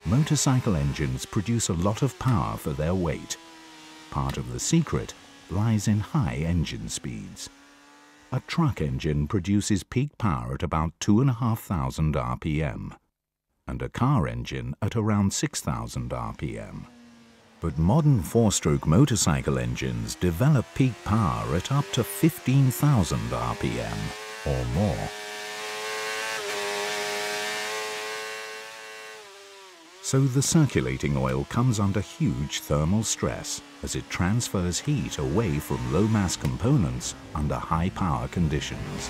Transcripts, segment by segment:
Motorcycle engines produce a lot of power for their weight. Part of the secret lies in high engine speeds. A truck engine produces peak power at about 2,500 RPM, and a car engine at around 6,000 RPM. But modern four-stroke motorcycle engines develop peak power at up to 15,000 RPM or more. So the circulating oil comes under huge thermal stress as it transfers heat away from low-mass components under high-power conditions.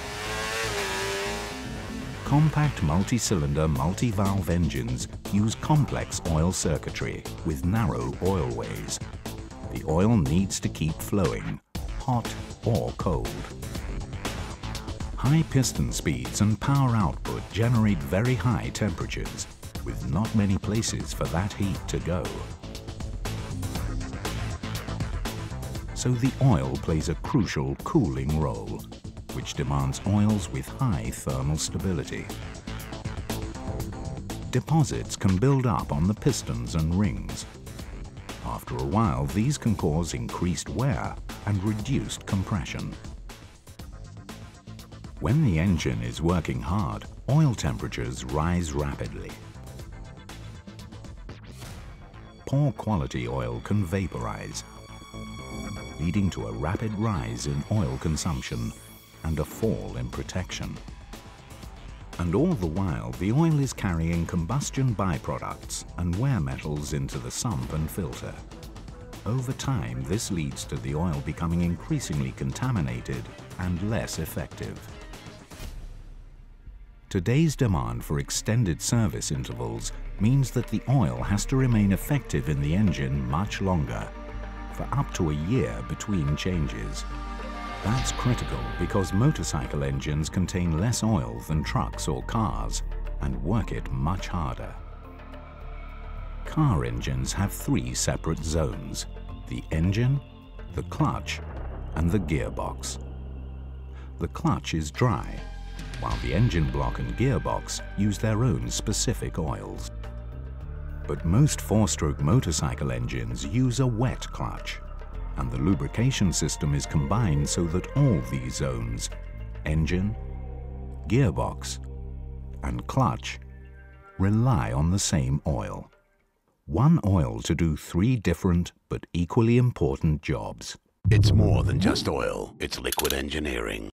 Compact multi-cylinder, multi-valve engines use complex oil circuitry with narrow oilways. The oil needs to keep flowing, hot or cold. High piston speeds and power output generate very high temperatures, with not many places for that heat to go. So the oil plays a crucial cooling role, which demands oils with high thermal stability. Deposits can build up on the pistons and rings. After a while, these can cause increased wear and reduced compression. When the engine is working hard, oil temperatures rise rapidly. Poor quality oil can vaporize, leading to a rapid rise in oil consumption and a fall in protection. And all the while, the oil is carrying combustion byproducts and wear metals into the sump and filter. Over time, this leads to the oil becoming increasingly contaminated and less effective. Today's demand for extended service intervals means that the oil has to remain effective in the engine much longer, for up to a year between changes. That's critical because motorcycle engines contain less oil than trucks or cars and work it much harder. Car engines have three separate zones: the engine, the clutch, and the gearbox. The clutch is dry, while the engine block and gearbox use their own specific oils. But most four-stroke motorcycle engines use a wet clutch, and the lubrication system is combined so that all these zones, engine, gearbox, and clutch, rely on the same oil. One oil to do three different but equally important jobs. It's more than just oil, it's liquid engineering.